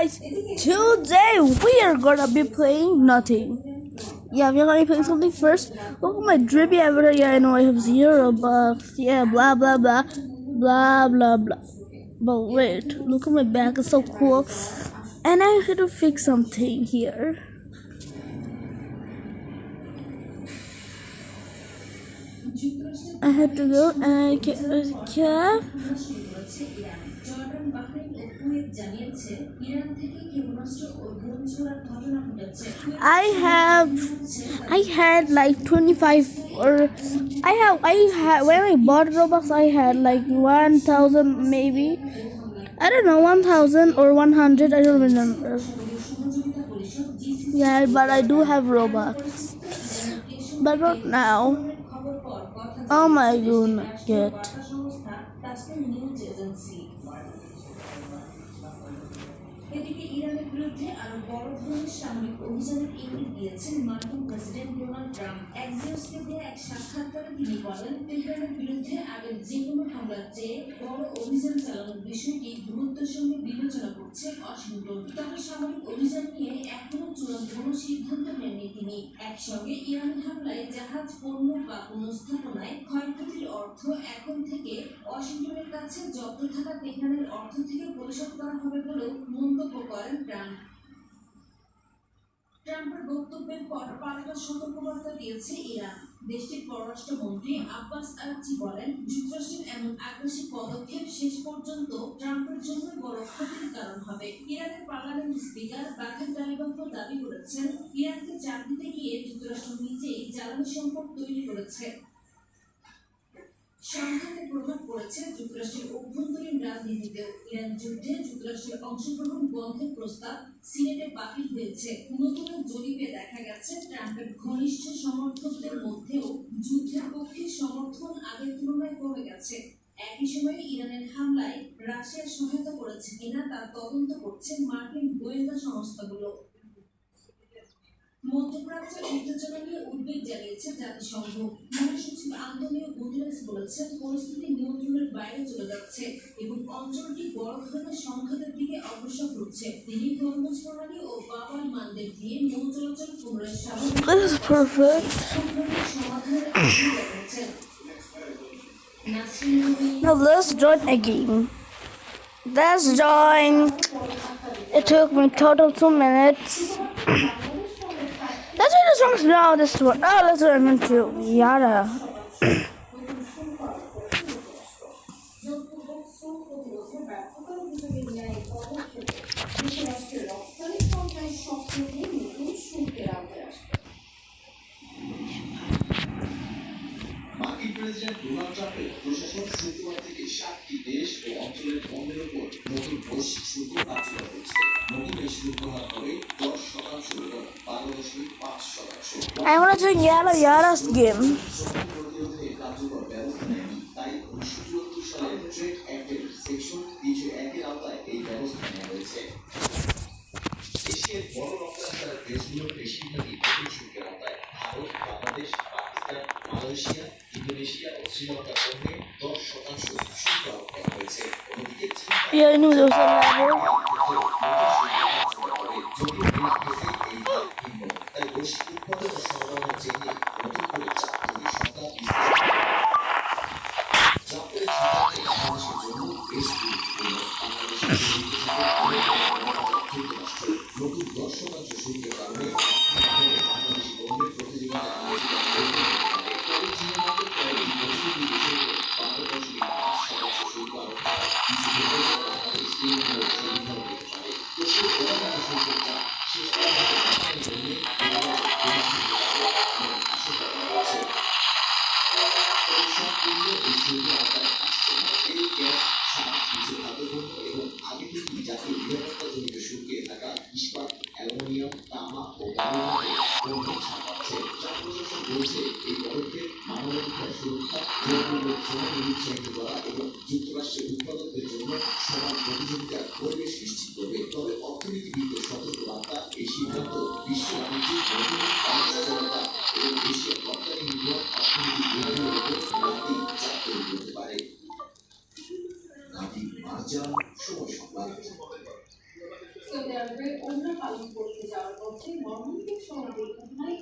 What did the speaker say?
guys, today we are gonna be playing nothing. Yeah, we're gonna be playing something first. Look at my drippy avatar. Yeah, I know I have 0 bucks. Yeah, blah blah blah, blah blah blah. But wait, look at my back. It's so cool. And I had to fix something here. I had to go and get a cab. I had like 25 or I had when I bought Robux I had like 1,000 maybe. I don't know, 1,000 or 100, I don't remember. Yeah, but I do have Robux. But not now. Oh my goodness. এদিকে ইরানের বিরুদ্ধে আরো বড় ধরনের সামরিক অভিযানের ইঙ্গিত দিয়েছেন মার্কিন প্রেসিডেন্ট ডোনাল্ড ট্রাম্প। এক্সিওসকে দেয়া এক সাক্ষাৎকারে তিনি বলেন, তেহরানের বিরুদ্ধে আগের যে কোনো হামলার চেয়ে বড় অভিযান চালানোর বিষয়টি গুরুত্বের সঙ্গে বিবেচনা করছে ওয়াশিংটন। তবে সামরিক অভিযান নিয়ে এখনো চূড়ান্ত কোনো সিদ্ধান্ত নেননি তিনি। একসঙ্গে ইরান হামলায় জাহাজ, পণ্য বা কোনো স্থাপনায় ক্ষয়ক্ষতির অর্থ এখন থেকে ওয়াশিংটনের কাছে জব্দ থাকা তেহরানের অর্থ থেকে পরিশোধ করা হবে বলেও মন্তব্য করেন ট্রাম্প। ট্রাম্পের বক্তব্যের পর পাল্টা সতর্কবার্তা দিয়েছে ইরান। দেশটির পররাষ্ট্রমন্ত্রী আব্বাস আরাগচি বলেন, যুক্তরাষ্ট্রের এমন আগ্রাসী পদক্ষেপ শেষ পর্যন্ত ট্রাম্পের জন্য বড় ক্ষতির কারণ হবে। ইরানের পার্লামেন্ট স্পিকার বাকার গালিবাফ দাবি করেছেন, ইরানকে চাপ দিতে গিয়ে যুক্তরাষ্ট্র নিজেই জ্বালানি সংকট তৈরি করেছে। সংঘাতে প্রভাব পড়েছে যুক্তরাষ্ট্রের অভ্যন্তরীণ রাজনীতিতেও। ইরান যুদ্ধে যুক্তরাষ্ট্রের অংশগ্রহণ বন্ধের প্রস্তাব সিনেটে বাতিল হয়েছে। নতুন জরিপে দেখা গেছে ট্রাম্পের ঘনিষ্ঠ সমর্থকদের মধ্যেও যুদ্ধের পক্ষে সমর্থন আগের তুলনায় কমে গেছে। একই সময়ে ইরানের হামলায় রাশিয়া সহায়তা করেছে কিনা তা তদন্ত করছে মার্কিন গোয়েন্দা সংস্থাগুলো। মধ্যপ্রাচ্যে উত্তেজনা নিয়ে উদ্বেগ জানিয়েছে জাতিসংঘ। মহাসচিব আন্তোনিও গুতেরেস বলেছেন, পরিস্থিতি নিয়ন্ত্রণের বাইরে চলে যাচ্ছে এবং অঞ্চলটি বড় ধরনের সংঘাতের দিকে অগ্রসর হচ্ছে। তিনি হরমুজ প্রণালী ও বাব আল মানদেব দিয়ে নৌ চলাচল পুনরায় স্বাভাবিক সমাধানের আহ্বান জানিয়েছেন। Now let's join a game. Let's join. It took me total 2 minutes. Let's do this one now. This one. Oh, let's do it into Yara. মার্কিন প্রেসিডেন্ট ডোনাল্ড ট্রাম্পের প্রশাসন শুক্রবার থেকে 7টি দেশ ও অঞ্চলের পণ্যের উপর নতুন বৈশ্বিক শুল্ক কার্যকর করছে। নতুন এই শুল্ক হার হবে 10% এবং 12.5%। I want to join Yara's game. প্রতিরোধে কার্যকর ব্যবস্থা নেয়নি, তাই 1974 সালের ট্রেড অ্যাক্টের সেকশন 301 এর আওতায় এই ব্যবস্থা নেওয়া হয়েছে। এশিয়ার বড় রপ্তানিকারক দেশগুলোর বেশিরভাগই নতুন শুল্কের আওতায়। ভারত, বাংলাদেশ, পাকিস্তান, মালয়েশিয়া, ইন্দোনেশিয়া ও শ্রীলঙ্কার পণ্যে 10% শুল্ক আরোপ করা হয়েছে। অন্যদিকে Yeah, I knew there was a level. তাই বৈশ্বিক উৎপাদন ও সরবরাহ চেনে নতুন করে চাপ তৈরি সংখ্যা চাপের সংখ্যাকে বাংলাদেশের জন্য বেশ গুরুত্বপূর্ণ। নতুন 10% শুল্কের কারণে বাংলাদেশি পণ্যের প্রতিযোগিতা ইস্পাত, অ্যালুমিনিয়াম, তামা ও বলছে এই পদক্ষেপ মানবাধিকার সুরক্ষা, উৎসাহিত করা এবং যুক্তরাষ্ট্রের উৎপাদকদের জন্য সমান প্রতিযোগিতার পরিবেশ নিশ্চিত করবে। তবে অর্থনীতিবিদদের সতর্ক বার্তা, এই সিদ্ধান্ত বিশ্ব বাণিজ্যিক নতুন অনিশ্চয়তা এবং এশিয়ার রপ্তানি নির্ভর অর্থনৈতিক বৃদ্ধির উপর বাড়তি চাপ তৈরি করতে পারে। সময় সংবাদ। সৌদি আরবে ওমরা পালন করতে যাওয়ার পথে মর্মান্তিক সড়ক দুর্ঘটনায়